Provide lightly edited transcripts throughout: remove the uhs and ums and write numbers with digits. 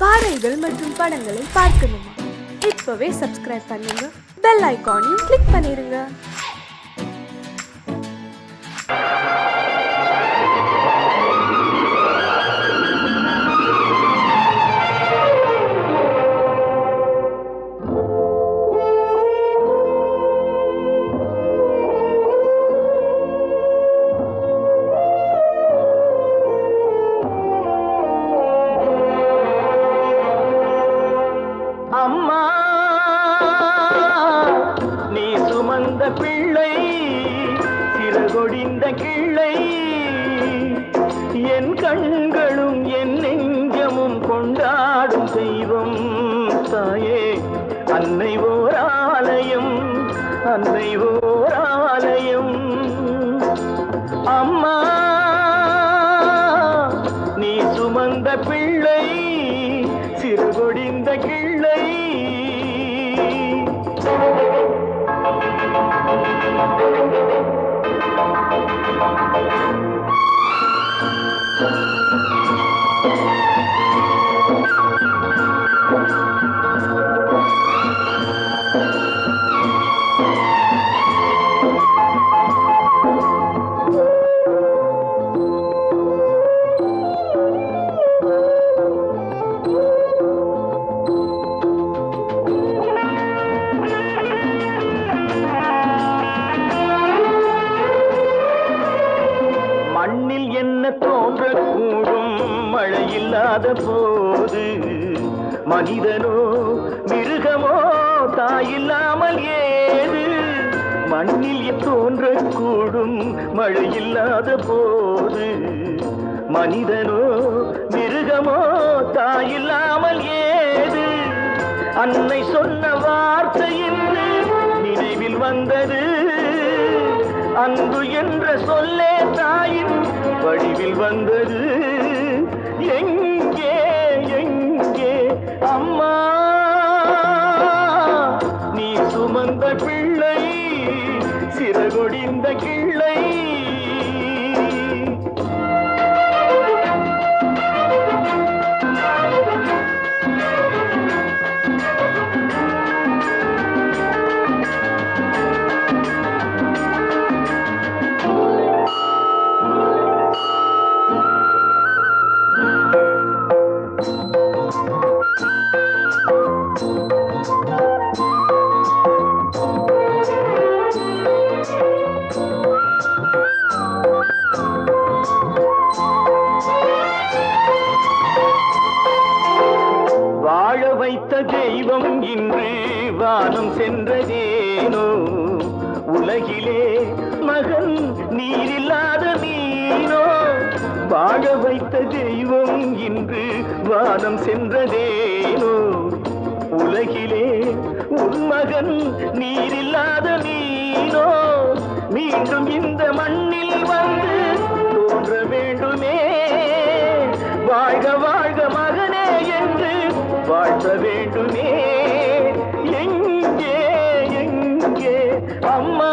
பாடல்கள் மற்றும் படங்களை பார்க்கணுமா? இப்பவே சப்ஸ்கிரைப் பண்ணுங்க, பெல் ஐகானையும் கிளிக் பண்ணிருங்க. அம்மா நீ சுமந்த பிள்ளை சிறகொடிந்த கிள்ளை என் கண்களும் என் நெஞ்சமும் கொண்டாடும் தெய்வம் தாயே அன்னை ஓர் ஆலயம் அன்னை ஓர் ஆலயம் அம்மா நீ சுமந்த பிள்ளை சிறுகொடிந்த கிள்ளை மண்ணில் என்ன தோன்றக்கூடும் மழையில்லாத போது மனிதனோ மிருகமோ தாயில்லாமல் ஏது மண்ணில் தோன்றக்கூடும் மழையில்லாத போது மனிதனோ மிருகமோ தாயில்லாமல் ஏது அன்னை சொன்ன வார்த்தையின் நினைவில் வந்தது அன்பு என்ற சொல்லே தாயின் வடிவில் வந்தது எங்கே எங்கே அம்மா நீ சுமந்த பிள்ளை சிறகொடிந்த கிள்ளை வாழ வைத்த தெய்வம் இன்று வானம் சென்றதேனோ உலகிலே மகன் நீரில்லாத மீனோ வாழ வைத்த தெய்வம் இன்று வானம் சென்றதேனோ உலகிலே உன் மகன் நீரில்லாத மீனோ மீண்டும் இந்த மண்ணில் வந்து தோன்ற வேண்டுமே வாழ்க வாழ்க மகனே என்று வாழ்த்த வேண்டுமே எங்கே எங்கே அம்மா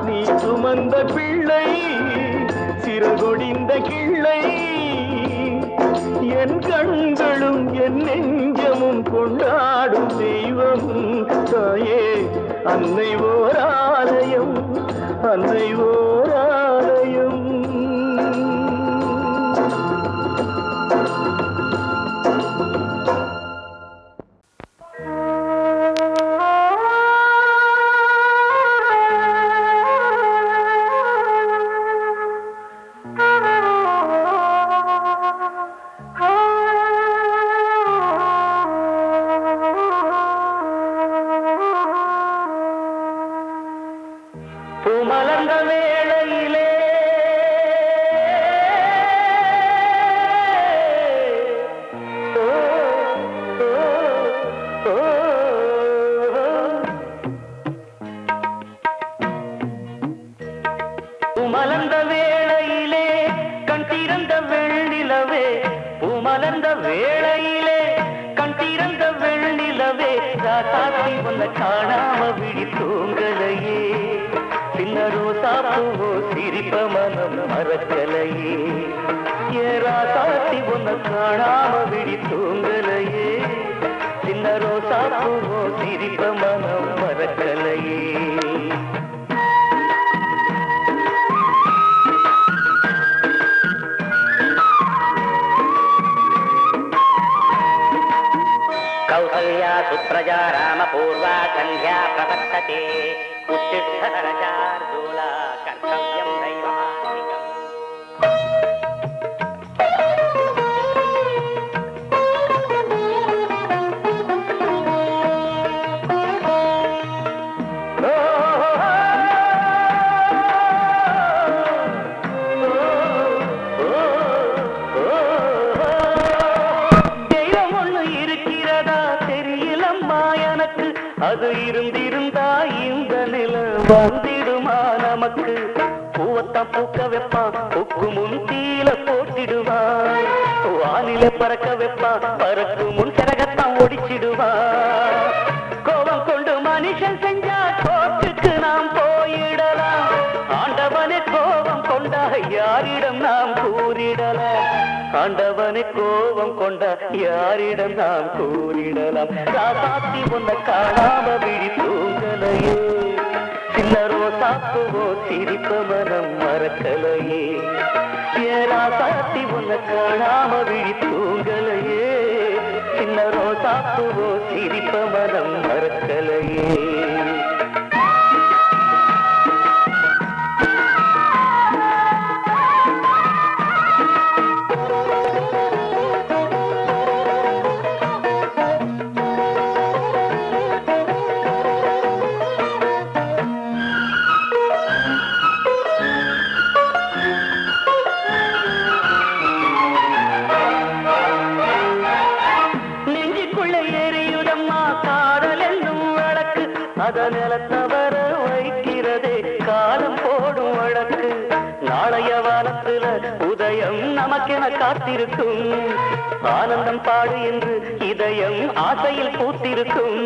நீ சுமந்த பிள்ளை சிறகொடிந்த கிள்ளை என் கண்களும் என் நெஞ்சமும் கொண்டாடும் தெய்வம் தாயே அன்னை ஓர் ஆலயம் அன்னை ஓர் ஆலயம் பூமலர்ந்த வேளையிலே பூமலர்ந்த வேளையிலே கண் திறந்த வெள்ளிலவே பூமலர்ந்த வேளையிலே கண் திறந்த வெள்ளிலவே ராசாத்தி உன்னை காணாம விழி தூங்கலையே சின்ன சின்ன ரோசா பூவோ சிரிப்ப மனம் மறக்கலையே ஏராசாத்தி ஒன்ன காணாம விழி தூங்கலையே சின்ன ரோசா பூவோ சிரிப்ப மனம் மறக்கலையே कौसल्या सुप्रजा रामपूर्वा सन्ध्या प्रवर्तते उत्तिष्ठतरशार्दूला कर्तव्यं दैवमान्तिकम् அது இருந்திருந்தா இந்த நில வந்திடுமா நமக்கு பூவத்தான் பூக்க வைப்பான் பூக்கு முன் தீல போட்டிடுவான் வானில பறக்க வைப்பான் பறக்கு முன் சிறகத்தான் ஒடிச்சிடுவான் கோபம் கொண்டு மனுஷன் செஞ்சா கோட்டுக்கு நாம் போயிடலாம் ஆண்டவனே கோபம் கொண்டா யாரிடம் நாம் கூறிடலாம் ஆண்டவனை கோபம் கொண்ட யாரிடம் நாம் கூறிடலாம் ராசாத்தி ஒன்ன காணாம விழி தூங்கலையே சின்ன ரோசாப்புவோ சிரிப்ப மனம் மறக்கலையே ராசாத்தி ஒன்ன காணாம விழி தூங்கலையே சின்ன ரோசாப்புவோ சிரிப்ப மனம் மறக்கலையே நிலத்தவர வைக்கிறதே காலம் போடும் வழக்கு நாளைய வானத்துல உதயம் நமக்கென காத்திருக்கும் ஆனந்தம் பாடு என்று இதயம் ஆசையில் பூத்திருக்கும்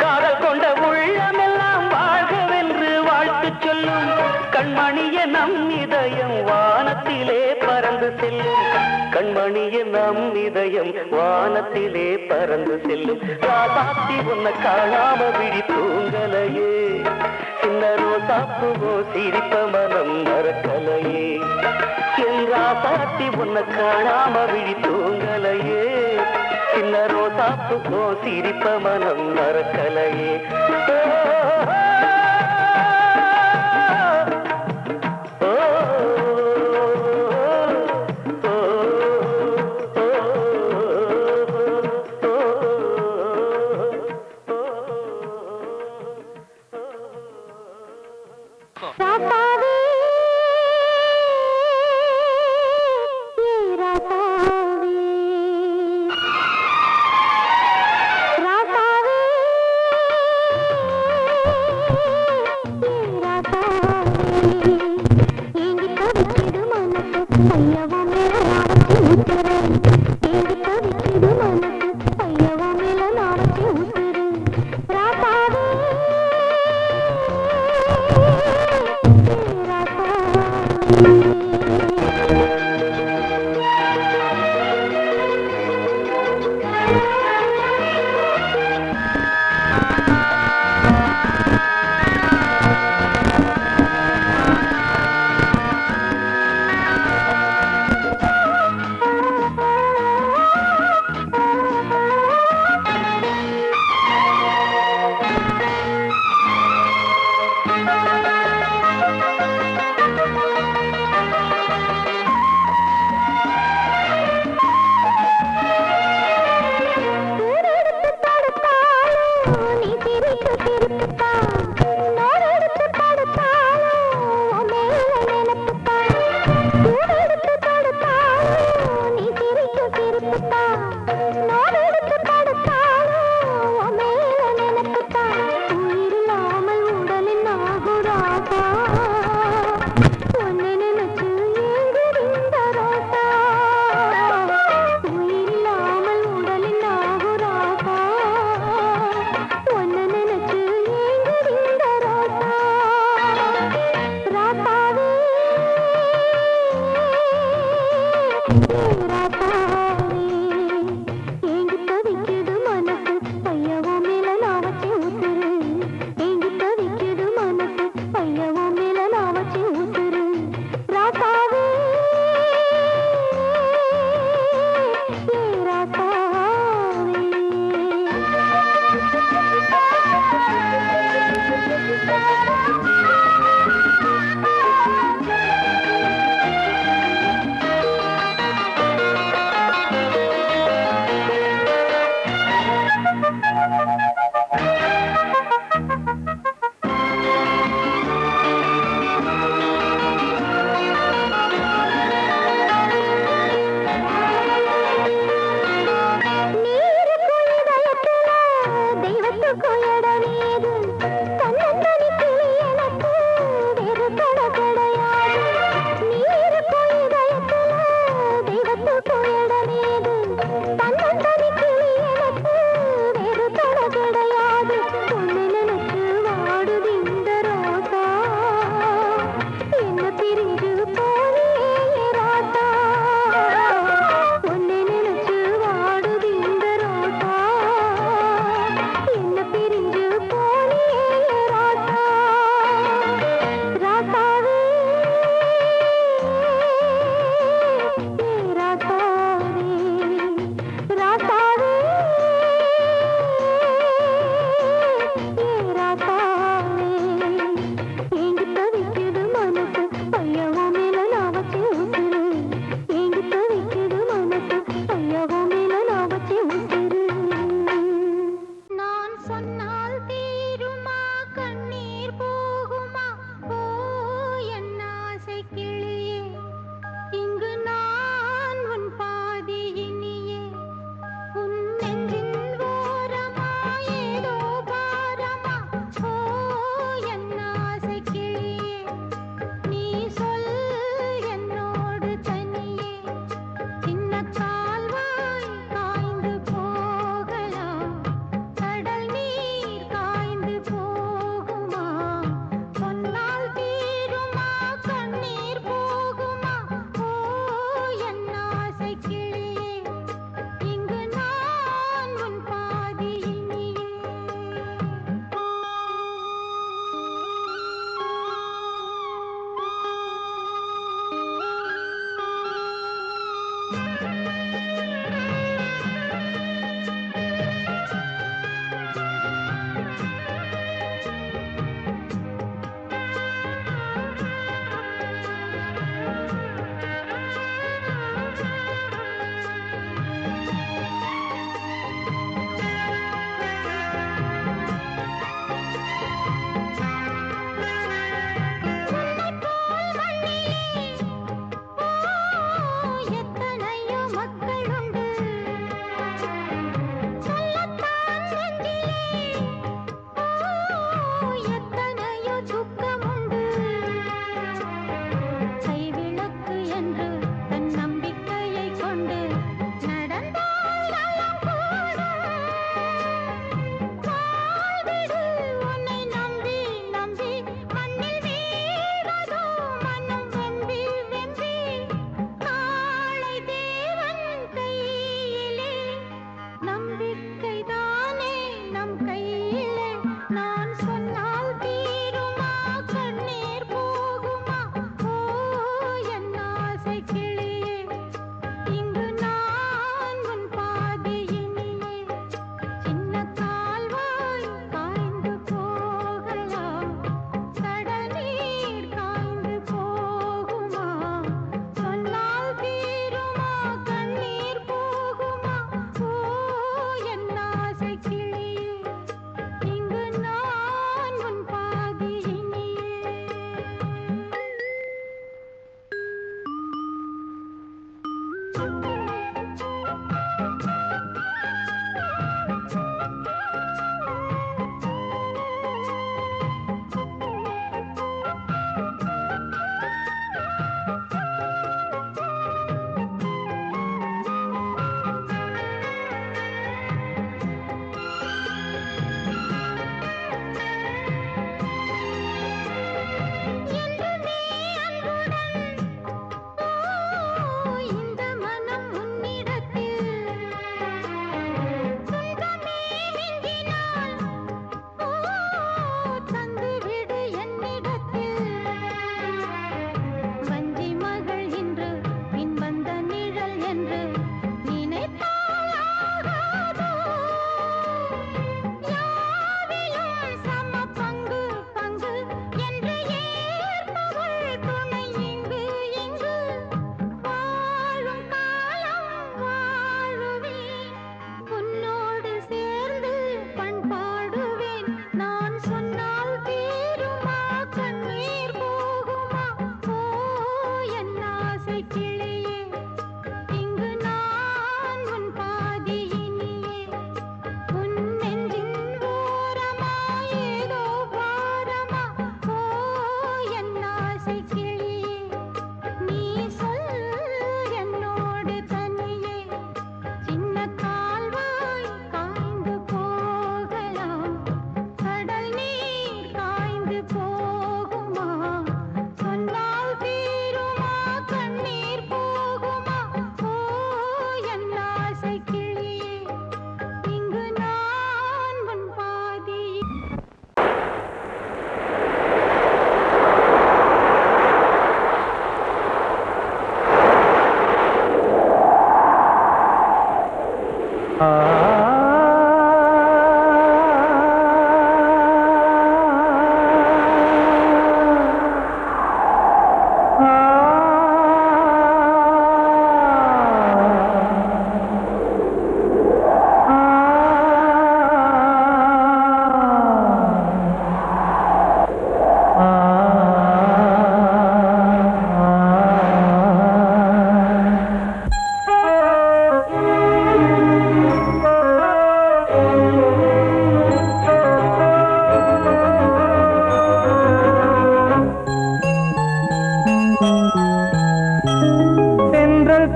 காதல் கொண்ட உள்ளமெல்லாம் வாழ்கவென்று வாழ்த்து சொல்லும் கண்மணிய நம் இதயம் வானத்திலே பறந்து செல்லும் கண்மணிய நம் இதயம் வானத்திலே பறந்து செல்லும் ராசாத்தி உன்ன காணாம விழி தூங்கலையே சின்ன ரோசாப்புவோ சிரிப்ப மனம் மறக்கலையே என் ராசாத்தி உன்ன காணாம விழி தூங்கலையே சின்ன ரோசாப்புவோ சிரிப்ப மனம் மறக்கலையே இந்த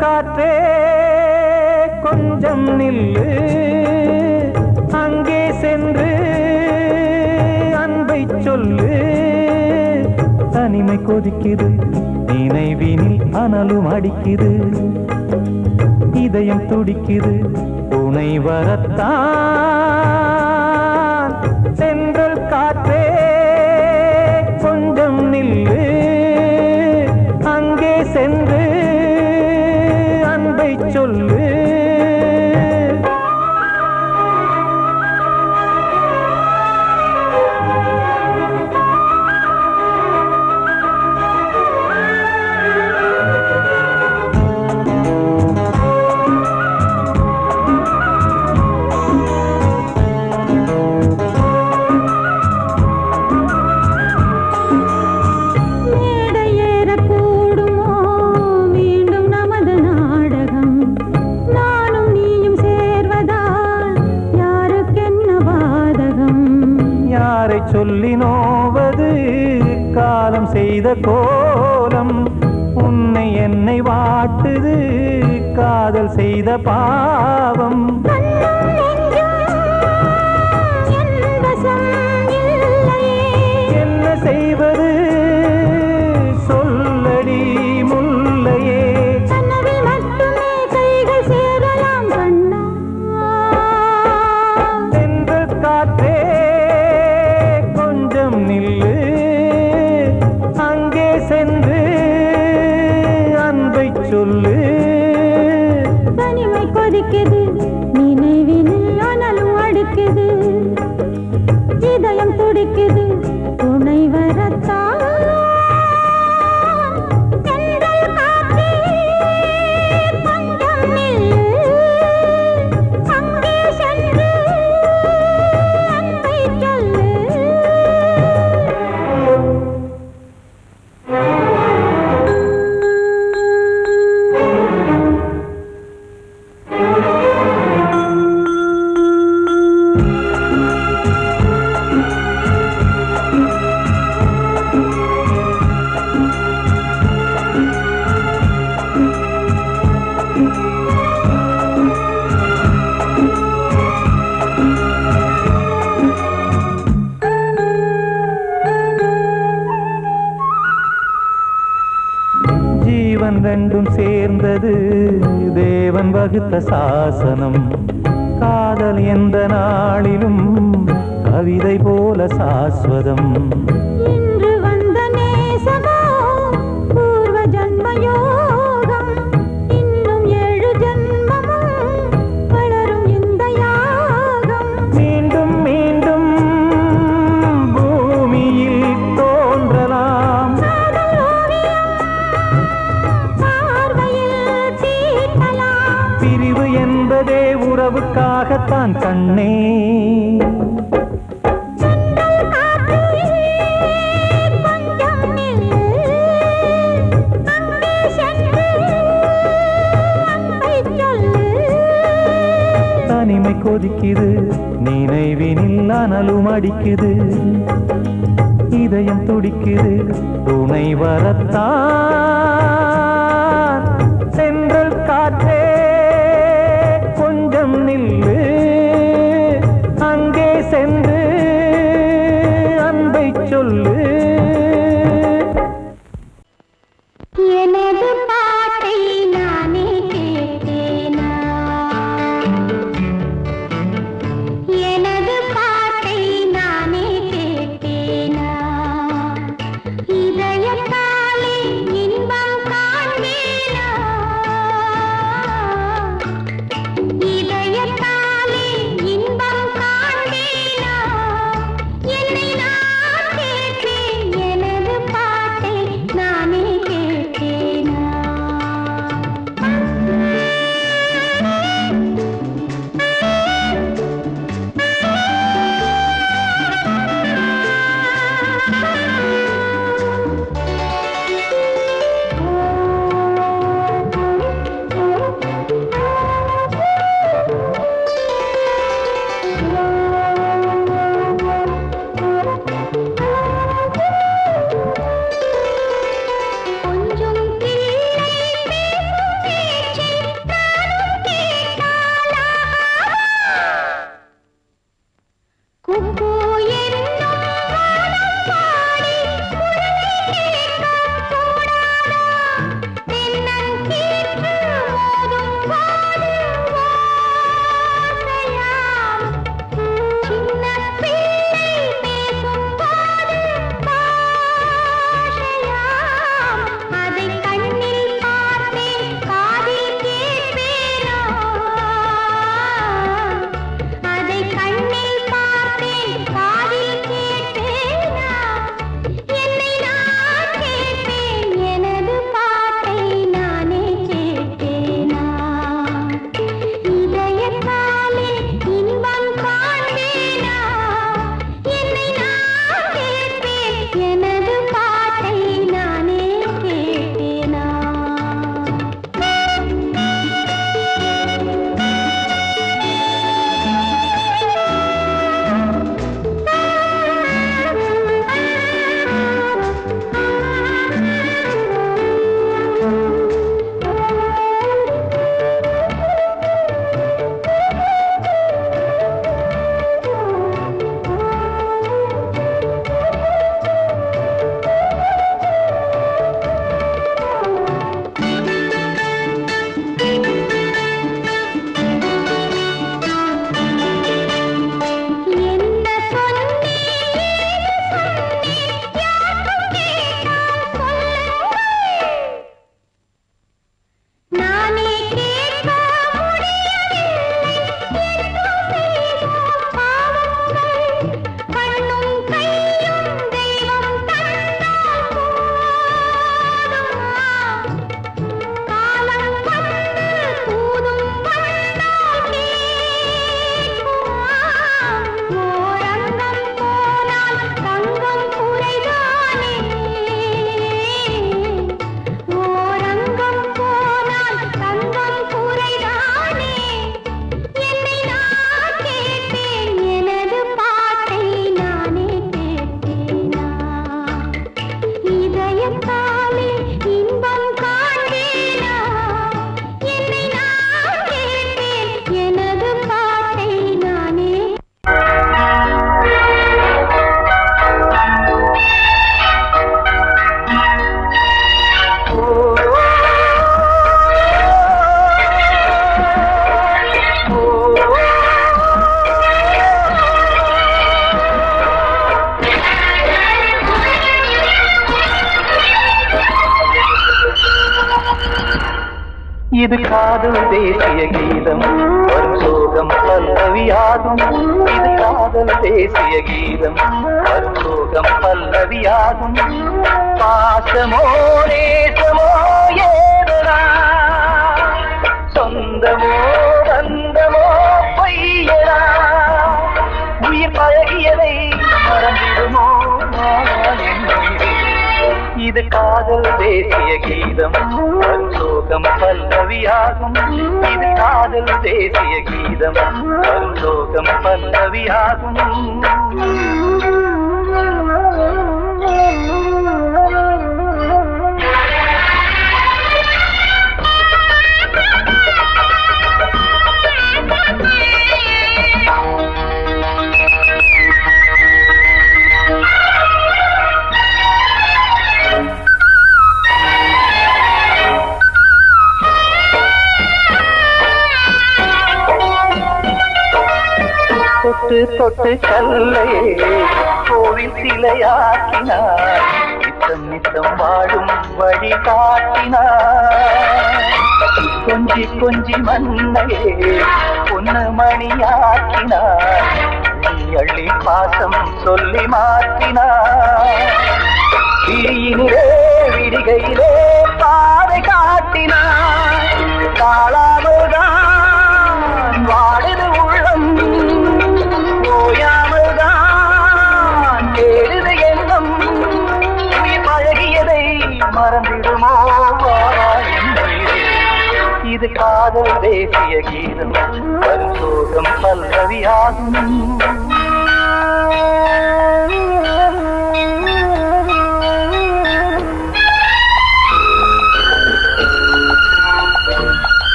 காற்றே கொஞ்சம் நில்லு, அங்கே சென்று அன்பை சொல்லு. தனிமை கொதிக்குது, நினைவினில் அனலும் அடிக்குது, இதயம் துடிக்குது துணை வரத்தான். சென்றல் காற்றே கொஞ்சம் நில்லு, அங்கே சென்று அன்பை சொல்லு. சொல்லி நோவது காலம் செய்த கோலம், உன்னை என்னை வாட்டுது காதல் செய்த பாவம். என்ன செய்வது சொல்லடி முல்லையே, சென்ற காற்றே நில்லு, அங்கே சென்று அன்பை சொல்லு. தனிமை கொதிக்குது, நினைவினில் அனலும் அடிக்குது, இதயம் துடிக்குது துணை வரத்தான். ஜீவன் ரெண்டும் சேர்ந்தது தேவன் வகுத்த சாசனம். காதல் எந்த நாளிலும் கவிதை போல சாஸ்வதம். இன்று வந்த நேசமோ பூர்வ ஜன்ம யோகம், இன்னும் 7 ஜன்மமும் வளரும் இந்த யாகம். மீண்டும் மீண்டும் பூமியில் தோன்றலாம், பிரிவு என்பதே உறவுக்காகத்தான் கண்ணே. தனிமை கொதிக்குது, நினைவினில் அனலும் அடிக்குது, இதயம் துடிக்குது துணை வரத்தான். சென்றல் காற்றே கொஞ்சம் நில்லு, அங்கே சென்று அன்பை சொல்லு. எனது பாட்டை நானே கேட்டேனா, எனது பாட்டை நானே கேட்டேனா, இதயத்தாலே இது காதல் தேசிய கீதம் வரும் சோகம் பல்லவியாகும். இது காதல் தேசிய கீதம் வரும் சோகம் பல்லவியாகும். பாசமோ நேசமோ ஏதனா சொந்தமோ பந்தமோ பொய்யனா உயிர் பழகியதை மறந்திடுமோ இது காதல் தேசிய கீதம் வரும் சோகம் பல்லவியாகும். இது காதல் தேசிய கீதம் வரும் சோகம் பல்லவியாகும். தொட்டு தொட்டு கல்லையே கோவில் சிலையாக்கினார். நித்தம் நித்தம் வாழும் வழி காட்டினார். கொஞ்சி கொஞ்சி மண்ணையே பொன்னு மணியாக்கினார். அள்ளி பாசம் சொல்லி மாற்றினார். விழியினிலே விடிகையிலே பாதை காட்டினார். தாழாமல்தான் வாடுது உள்ளம் ஓயாமல்தான் தேடுது எண்ணம். உயிர் பழகியதை மறந்திடுமோ இது காதல் தேசிய கீதம் வரும் சோகம் பல்லவியாகும்.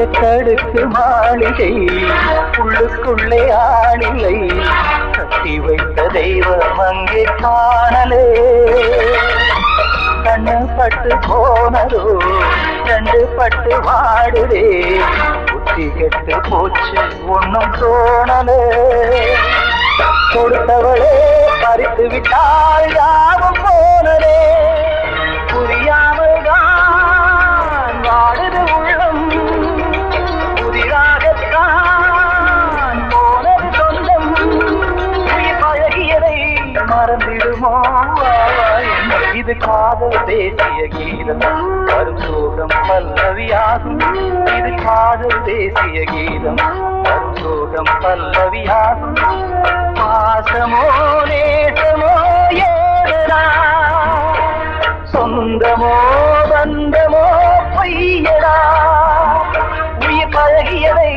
எத்தடுக்கு மாளிகை உள்ளுக்குள்ளே ஆளிலை கட்டி வைத்த தெய்வம் அங்கே காணலே. கண்ணு பட்டு போனதோ ரெண்டு பட்டு வாடுதே. புத்தி கெட்டு போச்சு ஒன்னும் தோணலே. கொடுத்தவளே பறித்து விட்டால் யாவும் போனதே. புரியாமல் தான் வாடுது உள்ளம் புதிராகத்தான் போனது சொந்தம். உயிர் பழகியதை மறந்திடுமோ இது காதல் தேசிய கீதம் வரும் சோகம் பல்லவியாகும். இது காதல் தேசிய கீதம் வரும் சோகம் பல்லவியாகும். பாசமோ நேசமோ ஏதனா சொந்தமோ பந்தமோ பொய்யடா உயிர் பழகியதை